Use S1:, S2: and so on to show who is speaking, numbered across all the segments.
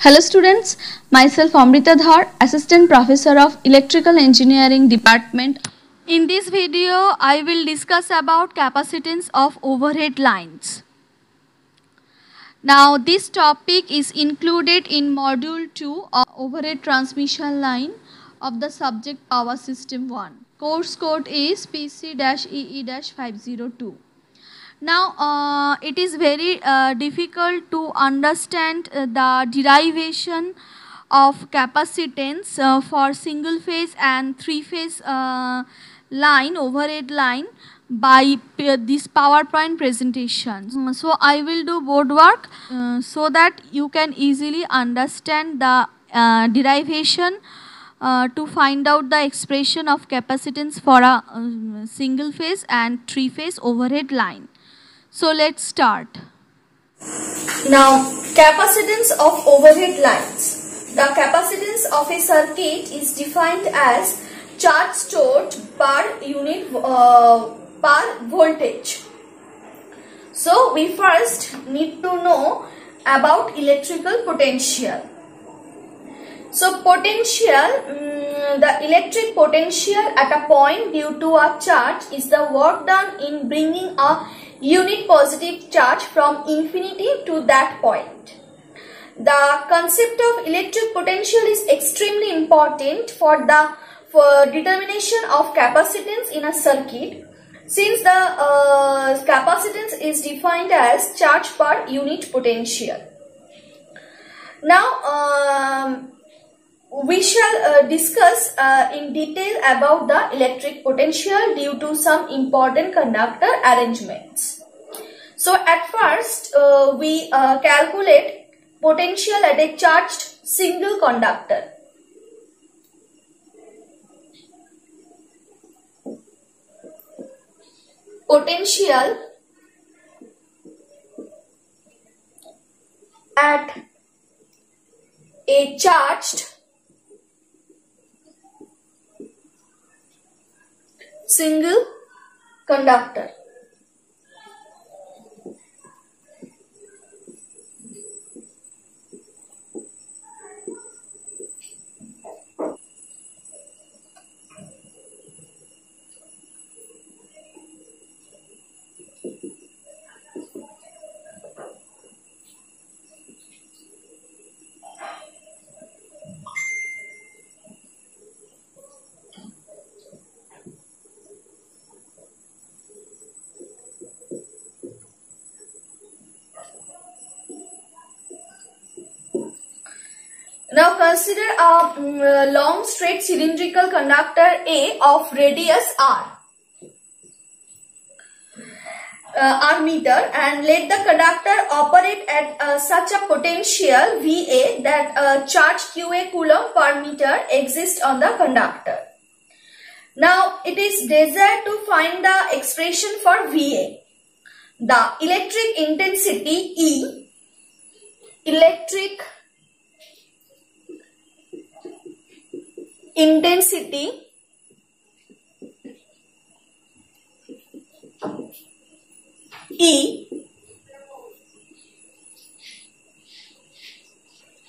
S1: Hello students, myself Amrita Dhar, Assistant Professor of Electrical Engineering Department. In this video, I will discuss about capacitance of overhead lines. Now this topic is included in Module 2 of Overhead Transmission Line of the subject Power System 1. Course code is PC-EE-502. Now it is very difficult to understand the derivation of capacitance for single phase and three phase line, overhead line, by this PowerPoint presentation. So I will do board work so that you can easily understand the derivation to find out the expression of capacitance for a single phase and three phase overhead line. So let's start.
S2: Now, capacitance of overhead lines. The capacitance of a circuit is defined as charge stored per unit per voltage. So we first need to know about electrical potential. So potential, the electric potential at a point due to a charge is the work done in bringing a unit positive charge from infinity to that point. The concept of electric potential is extremely important for determination of capacitance in a circuit, since the capacitance is defined as charge per unit potential. Now we shall discuss in detail about the electric potential due to some important conductor arrangements. So at first we calculate potential at a charged single conductor. Potential at a charged single conductor. Now consider a long straight cylindrical conductor A of radius R meter, and let the conductor operate at such a potential VA that charge QA coulomb per meter exists on the conductor. Now it is desired to find the expression for VA. The electric intensity E, electric intensity E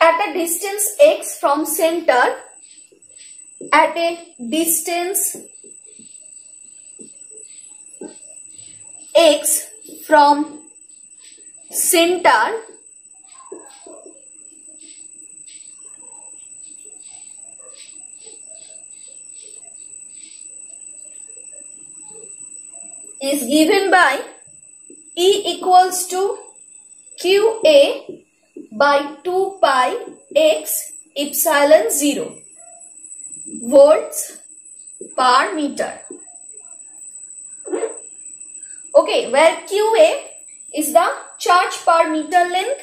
S2: at a distance x from center, at a distance x from center is given by E equals to QA by 2 pi x epsilon 0 volts per meter. Okay, where QA is the charge per meter length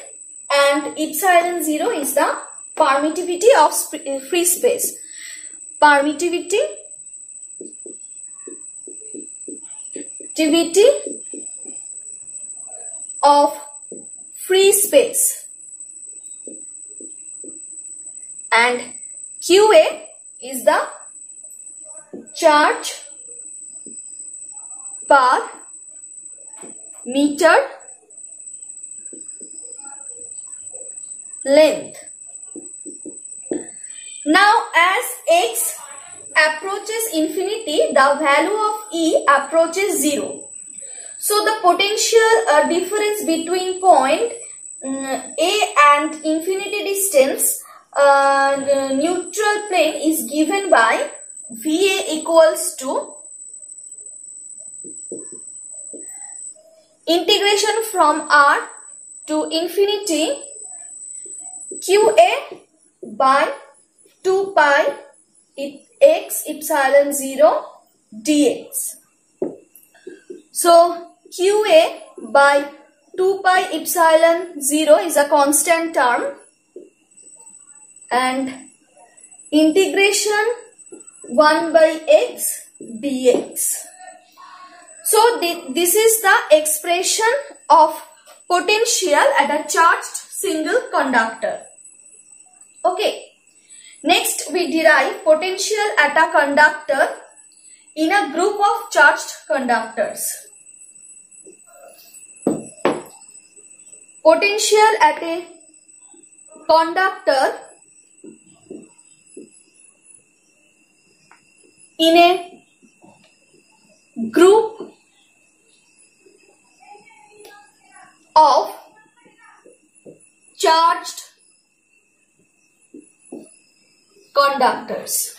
S2: and epsilon 0 is the permittivity of free space. Permittivity of free space, and QA is the charge per meter length. Now as x approaches infinity, the value of E approaches 0. So the potential difference between point A and infinity distance neutral plane is given by VA equals to integration from R to infinity QA by 2 pi x epsilon 0 dx. So QA by 2 pi epsilon 0 is a constant term, and integration 1 by x dx. So this is the expression of potential at a charged single conductor. Okay. Next we derive potential at a conductor in a group of charged conductors. Potential at a conductor in a group of charged conductors.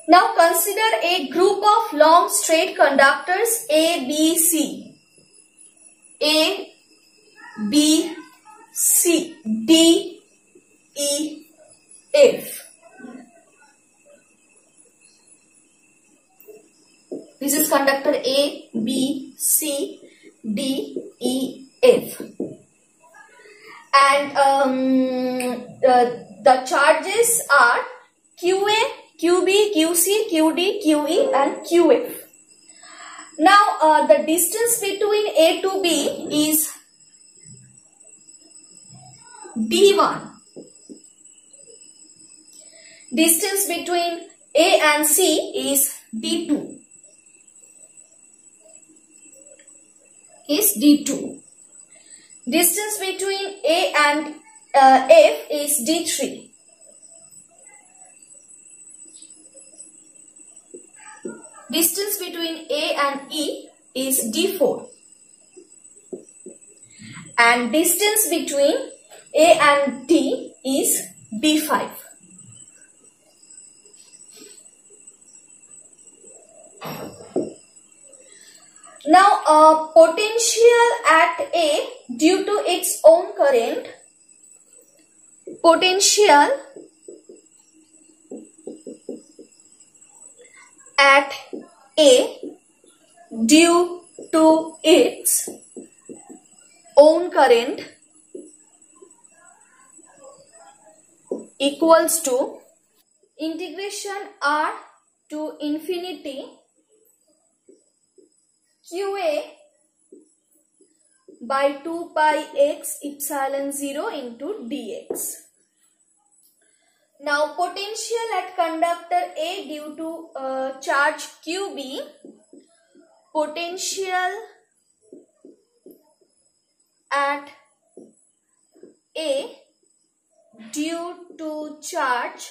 S2: Now consider a group of long straight conductors A, B, C. A, B, C, D, E, F. This is conductor A, B, C, D, E, F. And the charges are QA, QB, QC, QD, QE and QF. Now the distance between A to B is D1. Distance between A and C is D2. Distance between A and F is D3. Distance between A and E is D4. And distance between A and D is D5. Now potential at A due to its own current, potential at A due to its own current equals to integration R to infinity QA by 2 pi x epsilon 0 into dx. Now potential at conductor A due to charge QB, potential at A due to charge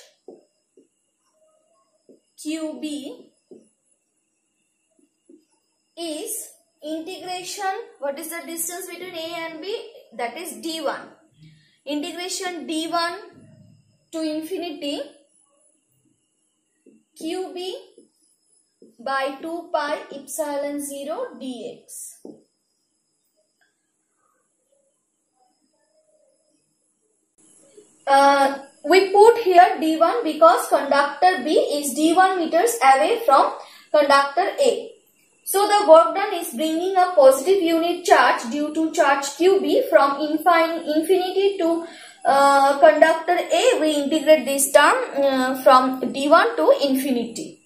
S2: QB is integration, what is the distance between A and B? That is D1. Integration D1 to infinity QB by 2 pi epsilon 0 dx. We put here D1 because conductor B is D1 meters away from conductor A. So the work done is bringing a positive unit charge due to charge QB from infinity to conductor A. We integrate this term from D1 to infinity.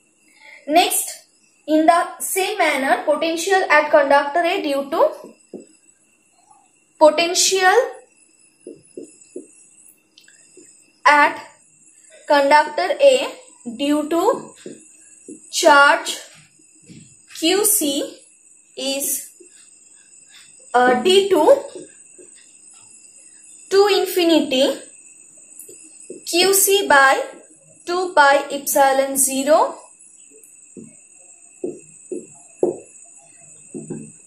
S2: Next, in the same manner, potential at conductor A due to potential at conductor A due to charge QC is D2 to infinity QC by 2 pi epsilon 0.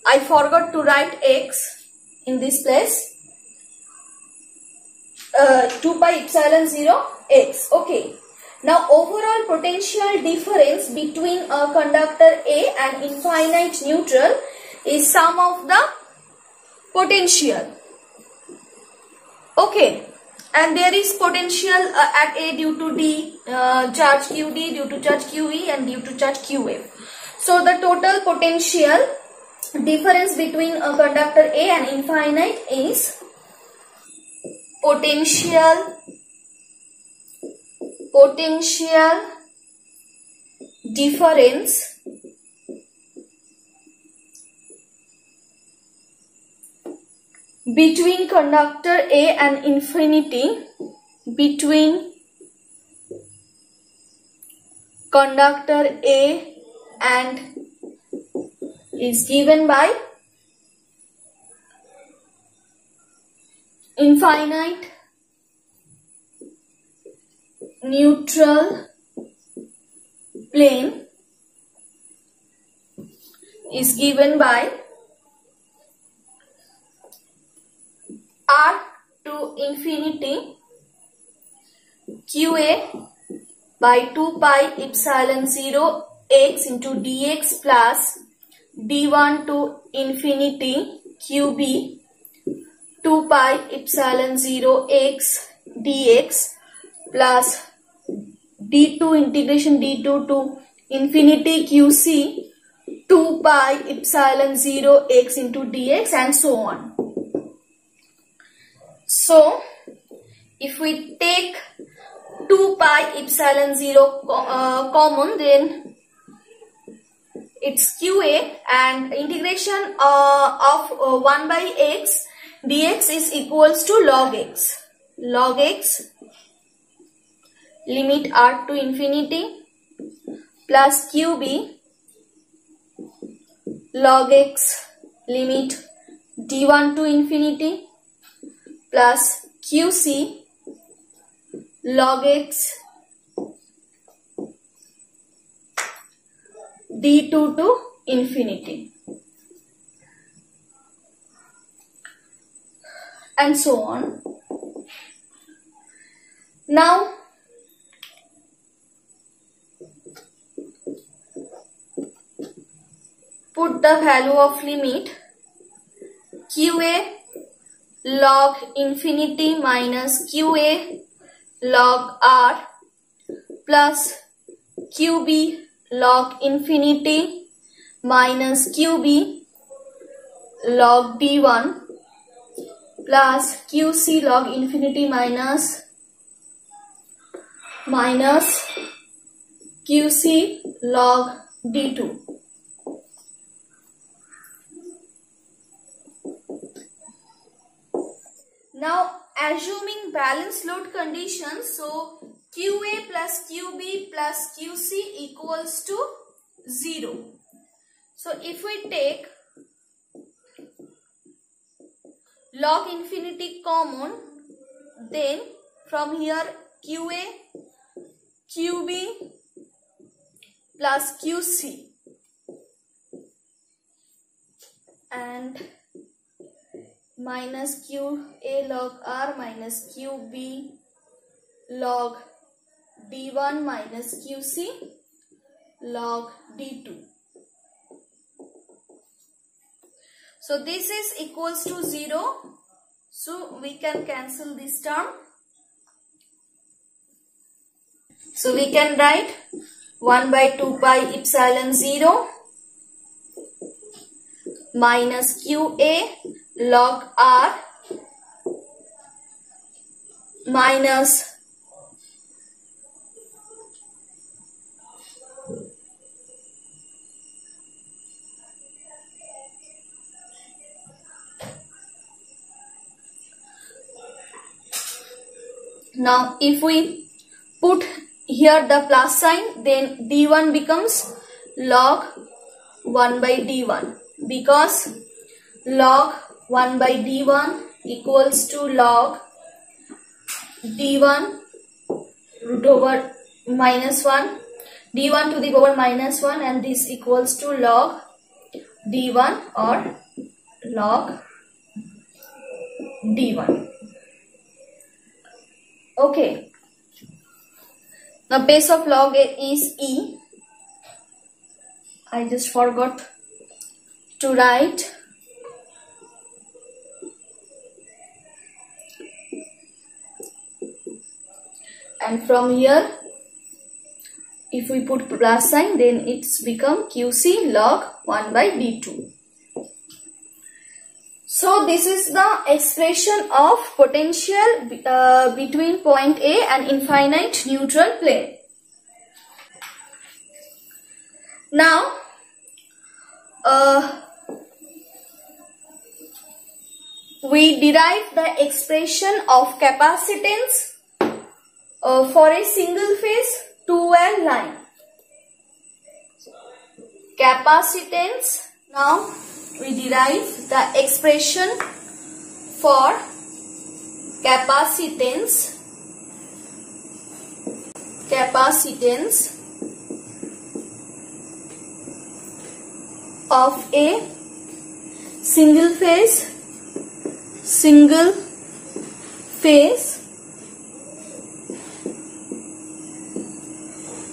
S2: I forgot to write x in this place. 2 pi epsilon 0 x. Okay. Now overall potential difference between a conductor A and infinite neutral is sum of the potential. Okay. And there is potential at A due to D, charge QD, due to charge QE and due to charge QF. So the total potential difference between a conductor A and infinite is potential difference between conductor A and infinity, between conductor A and is given by infinite neutral plane is given by R to infinity QA by 2 pi epsilon 0 x into dx plus d1 to infinity QB 2 pi epsilon 0 x dx plus d2 integration d2 to infinity QC 2 pi epsilon 0 x into dx and so on. So if we take 2 pi epsilon 0 common, then it's QA, and integration of 1 by x dx is equals to log x. Log x limit R to infinity plus QB log x limit d1 to infinity plus QC log x d2 to infinity and so on. Now put the value of limit QA log infinity minus QA log R plus QB log infinity minus QB log D1 plus QC log infinity minus QC log D2. Now assuming balanced load conditions, so QA plus QB plus QC equals to 0. So if we take log infinity common, then from here QA, QB plus QC and minus QA log R minus QB log D1 minus QC log D2. So this is equals to 0. So we can cancel this term. So we can write 1 by 2 pi epsilon 0 minus QA log R minus now if we put here the plus sign, then D1 becomes log 1 by D1 because log 1 by D1 equals to log d1 root over minus 1, d1 to the power minus 1, and this equals to log d1 or log d1. Okay. Now base of log is e. I just forgot to write. And from here, if we put plus sign, then it's become QC log 1 by d2. So this is the expression of potential between point A and infinite neutral plane. Now, we derive the expression of capacitance for a single phase two-wire line. Capacitance. Now we derive the expression for capacitance of a single phase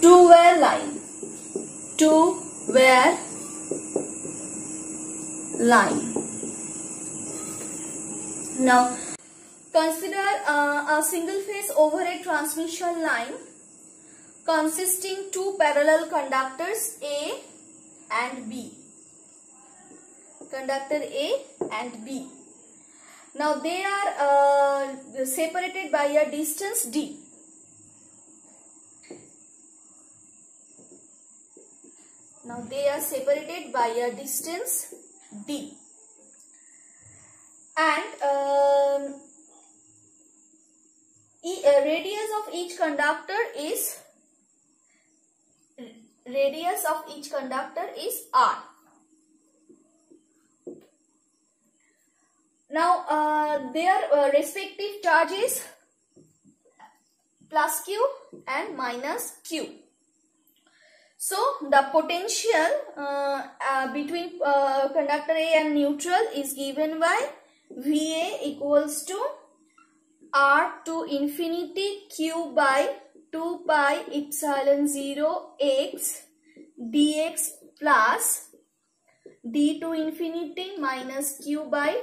S2: two-wire line. Now consider a single phase overhead transmission line consisting two parallel conductors A and B. Conductor A and B. Now they are separated by a distance D. Now they are separated by a distance D. And radius of each conductor is R. Now their respective charges plus Q and minus Q. So the potential between conductor A and neutral is given by VA equals to R to infinity Q by 2 pi epsilon 0 x dx plus D to infinity minus Q by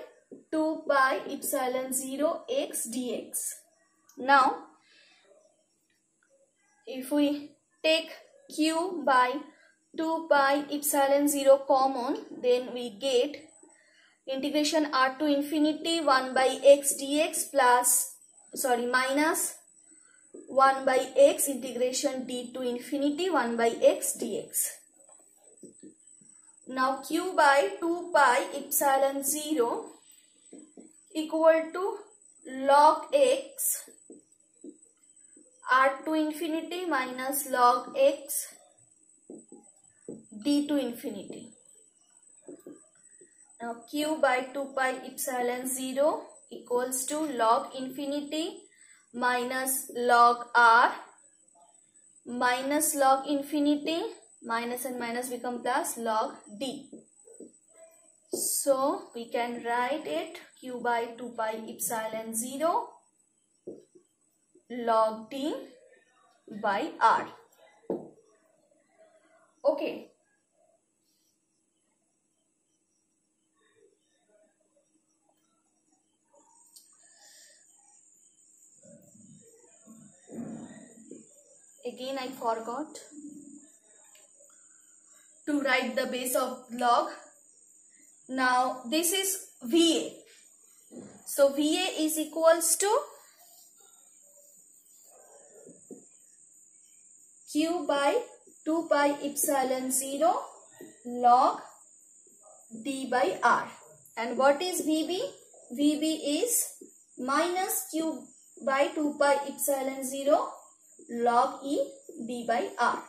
S2: 2 pi epsilon 0 x dx. Now if we take Q by 2 pi epsilon 0 common, then we get integration R to infinity 1 by x dx minus 1 by x integration D to infinity 1 by x dx. Now Q by 2 pi epsilon 0 equal to log x R to infinity minus log x D to infinity. Now Q by 2 pi epsilon 0 equals to log infinity minus log R minus log infinity, minus and minus become plus log D. So we can write it Q by 2 pi epsilon 0 log D by R. Okay. Again I forgot to write the base of log. Now this is VA. So VA is equals to Q by 2 pi epsilon 0 log D by R. And what is VB? VB is minus Q by 2 pi epsilon 0 log E D by R.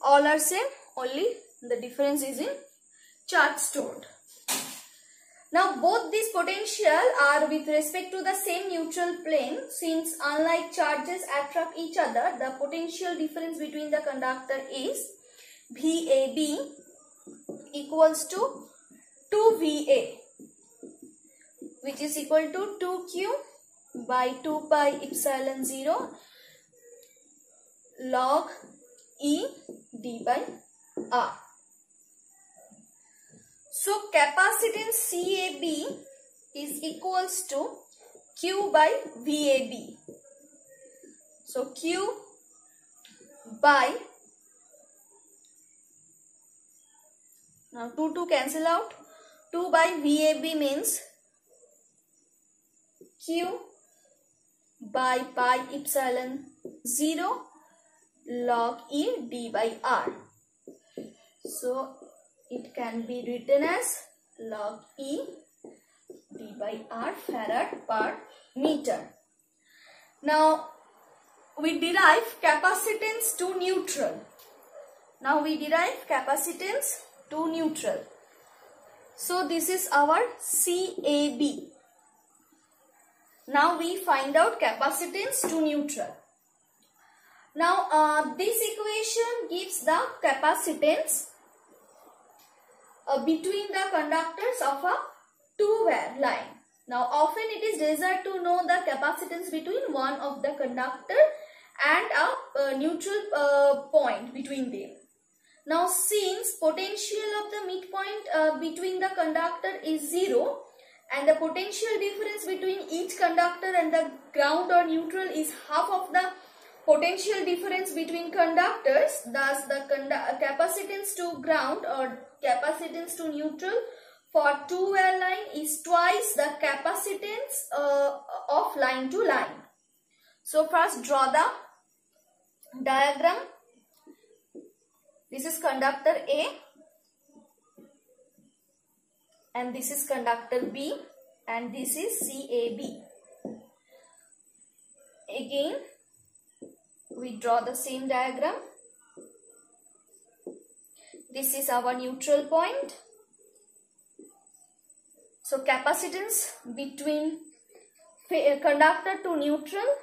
S2: All are same, only the difference is in charge stored. Now both these potential are with respect to the same neutral plane. Since unlike charges attract each other, the potential difference between the conductor is VAB equals to 2VA, which is equal to 2Q by 2 pi epsilon 0 log E d by R. So capacitance CAB is equals to Q by VAB. So Q by, now 2 cancel out, 2 by VAB means Q by pi epsilon 0 log E d by R. So it can be written as log E d by R farad per meter. Now we derive capacitance to neutral. So this is our CAB. Now we find out capacitance to neutral. Now this equation gives the capacitance between the conductors of a two-wire line. Now often it is desired to know the capacitance between one of the conductor and a neutral point between them. Now since potential of the midpoint between the conductor is 0 and the potential difference between each conductor and the ground or neutral is half of the potential difference between conductors, thus the capacitance to ground or capacitance to neutral for two-wire line is twice the capacitance of line to line. So first draw the diagram. This is conductor A and this is conductor B and this is CAB. Again we draw the same diagram. This is our neutral point. So capacitance between conductor to neutral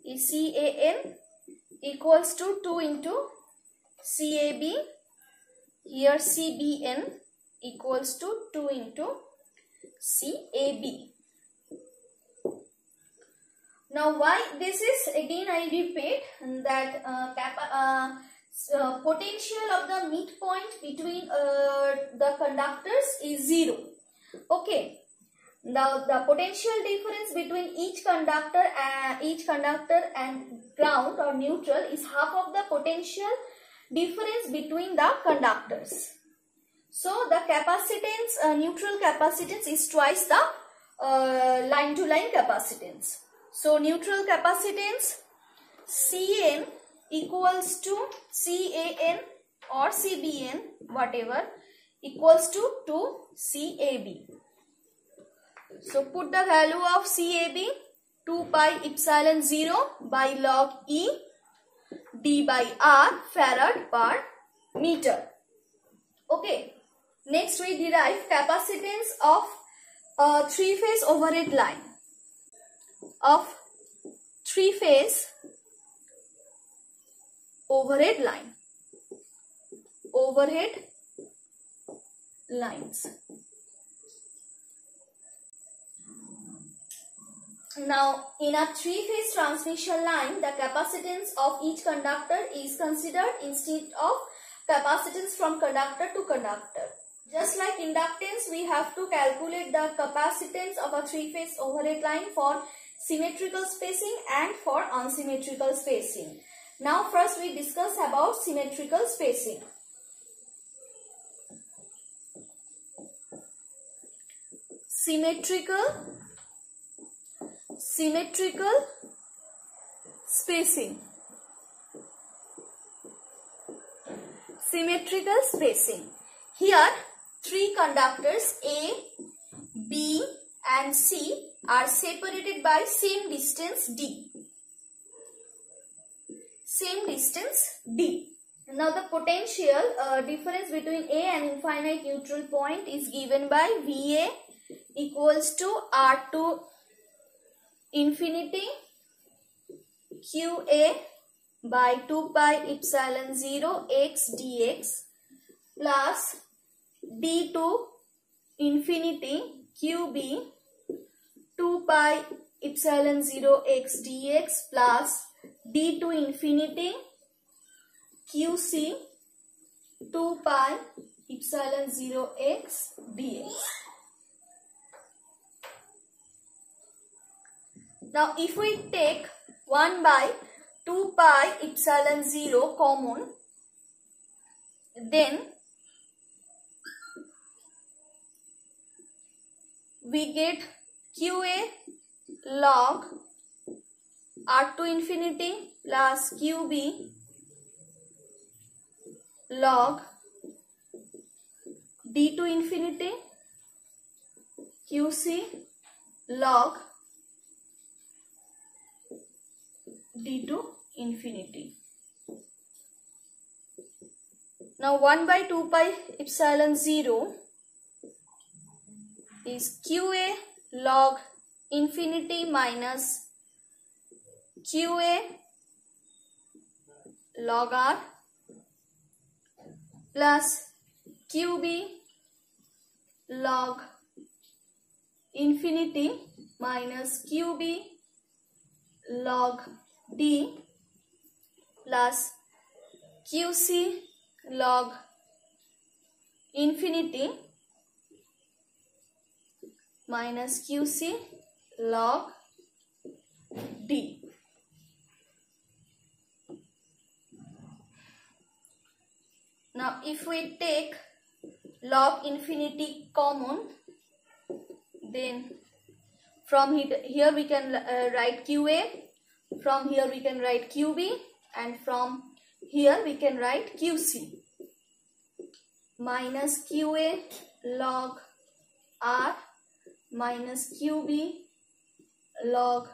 S2: is CAN equals to 2 into CAB. Here CBN equals to 2 into CAB. Now why this is, again I repeat that potential of the midpoint between the conductors is 0. Okay. Now the potential difference between each conductor and ground or neutral is half of the potential difference between the conductors. So the capacitance, neutral capacitance is twice the line to line capacitance. So neutral capacitance CN equals to CAN or CBN, whatever, equals to 2 CAB. So put the value of CAB 2 pi epsilon 0 by log E d by R farad per meter. Okay. Next we derive capacitance of a three-phase overhead line. Of three-phase overhead lines. Now in a three-phase transmission line, the capacitance of each conductor is considered instead of capacitance from conductor to conductor. Just like inductance, we have to calculate the capacitance of a three-phase overhead line for symmetrical spacing and for unsymmetrical spacing. Now first we discuss about symmetrical spacing. Symmetrical spacing. Symmetrical spacing. Here three conductors A, B and C are separated by same distance D. Now the potential difference between A and infinite neutral point is given by VA equals to R2 infinity QA by 2 pi epsilon 0 x dx plus D2 infinity QB 2 pi epsilon 0 x dx plus D2 infinity QC 2 pi epsilon 0 x dx. Now if we take 1 by 2 pi epsilon 0 common, then we get QA log R2 infinity plus QB log D2 infinity QC log D2 infinity. Now 1 by 2 pi epsilon 0 is QA log infinity minus QA log R plus QB log infinity minus QB log D plus QC log infinity minus QC log D. Now if we take log infinity common, then from here we can write QA, from here we can write QB, and from here we can write QC minus QA log R minus QB log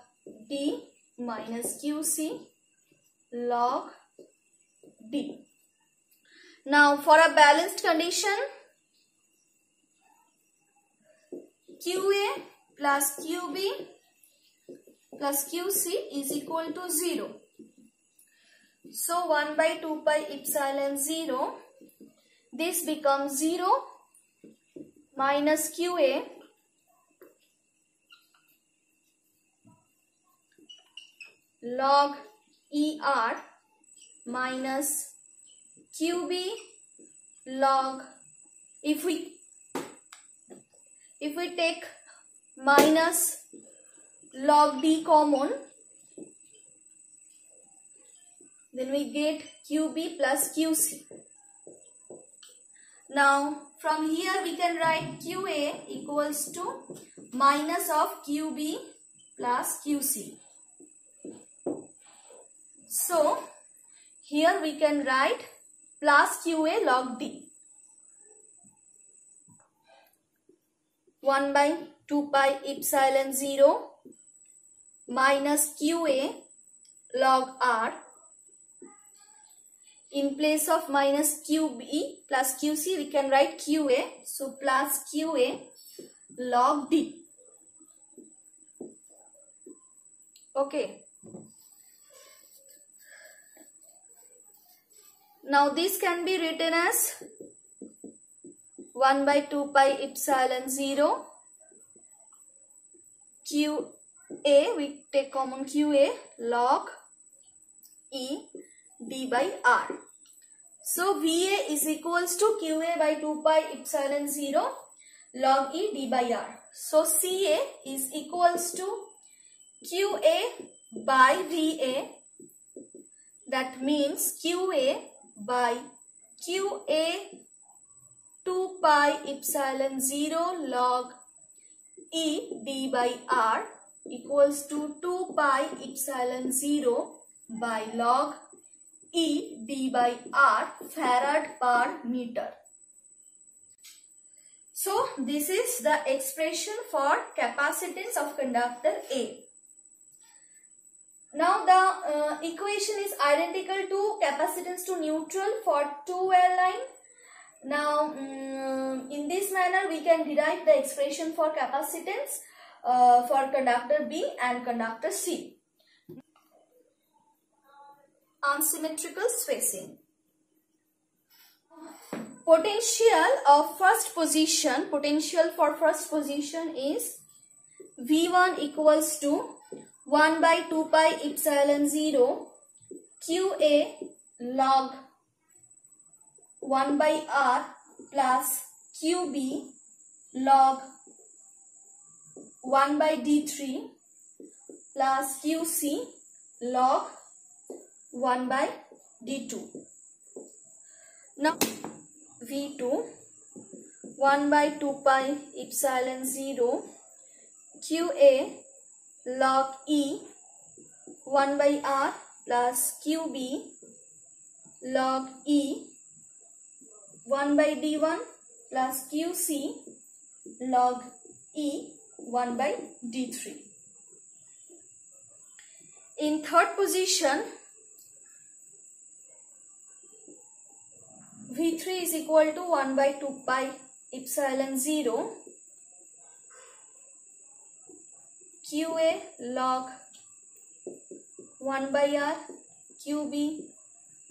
S2: D minus QC log D. Now for a balanced condition, QA plus QB plus QC is equal to 0. So 1 by 2 pi epsilon 0, this becomes 0 minus QA log ER minus QB log, if we take minus log D common, then we get QB plus QC. Now from here we can write QA equals to minus of QB plus QC. So here we can write plus QA log D. 1 by 2 pi epsilon 0 minus QA log R. In place of minus QB plus QC, we can write QA. So plus QA log D. Okay. Now this can be written as 1 by 2 pi epsilon 0 QA, we take common QA log E D by R. So VA is equals to QA by 2 pi epsilon 0 log E D by R. So CA is equals to QA by VA, that means QA by QA 2 pi epsilon 0 log E D by R equals to 2 pi epsilon 0 by log E D by R farad per meter. So this is the expression for capacitance of conductor A. Now the equation is identical to capacitance to neutral for two-way line. Now in this manner we can derive the expression for capacitance for conductor B and conductor C. Unsymmetrical spacing. Potential for first position is V1 equals to 1 by 2 pi epsilon 0 QA log 1 by R plus QB log 1 by D3 plus QC log 1 by D2. Now V2 1 by 2 pi epsilon 0 QA log E 1 by R plus QB log E 1 by D1 plus QC log E 1 by D3. In third position, V3 is equal to 1 by 2 pi epsilon 0 QA log 1 by R QB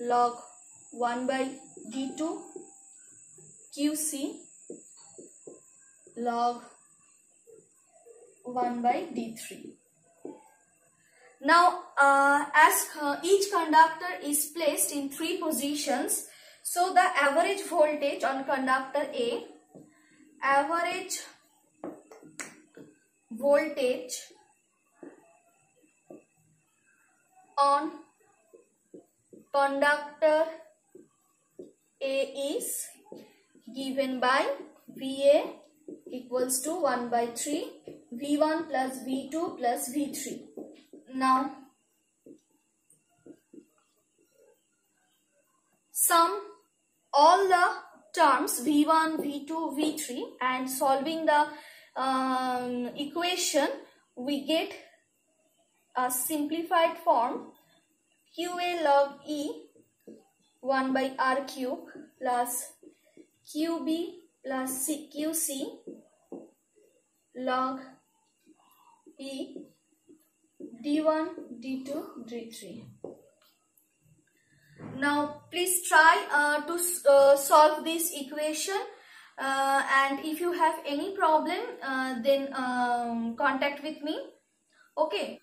S2: log 1 by D2 QC log 1 by D3. Now as each conductor is placed in three positions, so the average voltage on conductor A, average voltage on conductor A is given by VA equals to 1 by 3 V1 plus V2 plus V3. Now sum all the terms V1, V2, V3 and solving the equation, we get a simplified form QA log E 1 by R cube plus QB plus QC log E D1, D2, D3. Now please try to solve this equation and if you have any problem then contact with me. Okay.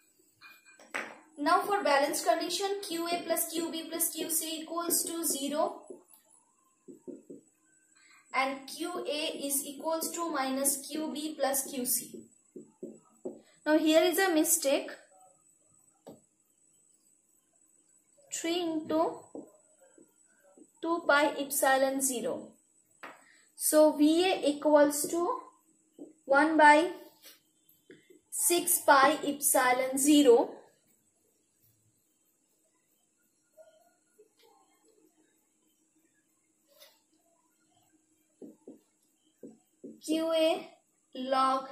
S2: Now for balance condition, QA plus QB plus QC equals to 0 and QA is equals to minus QB plus QC. Now here is a mistake. 3 into 2 pi epsilon 0. So VA equals to 1 by 6 pi epsilon 0 QA log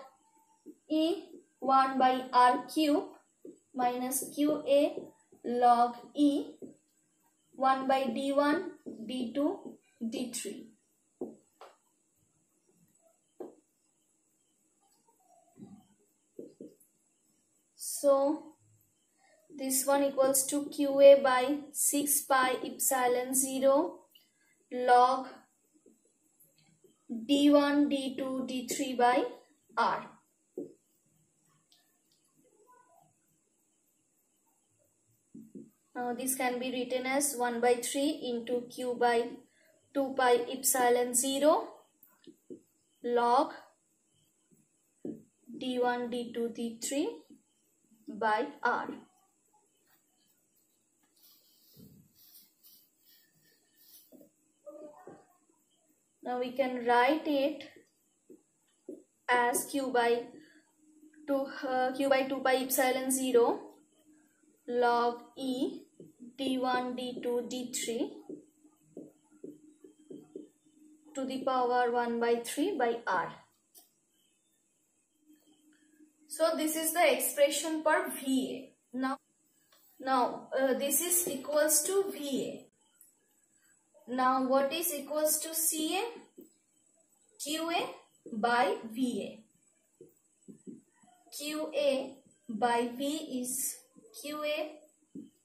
S2: E 1 by R cube minus QA log E 1 by D1, D2, D3. So this one equals to QA by 6 pi epsilon 0 log D1, D2, D3 by R. Now this can be written as 1 by 3 into Q by 2 pi epsilon 0 log D1, D2, D3 by R. Now we can write it as Q by 2 pi epsilon 0 log E D1, D2, D3 to the power 1 by 3 by R. So this is the expression for VA. Now Now this is equals to VA. Now what is equals to CA? QA by VA. QA by V is QA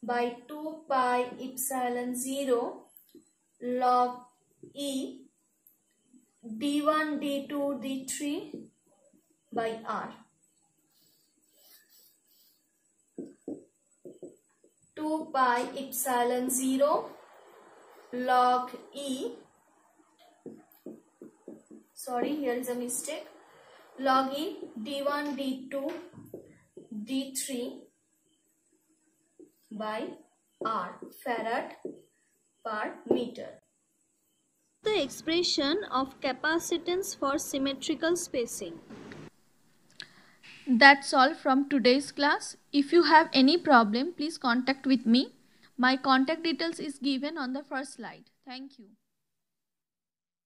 S2: by 2 pi epsilon 0 log E D1 D2 D3 by R. 2 pi epsilon 0 log E, sorry, here is a mistake, log E D1 D2 D3 by R, farad per meter.
S1: The expression of capacitance for symmetrical spacing. That's all from today's class. If you have any problem, please contact with me. My contact details is given on the first slide. Thank you.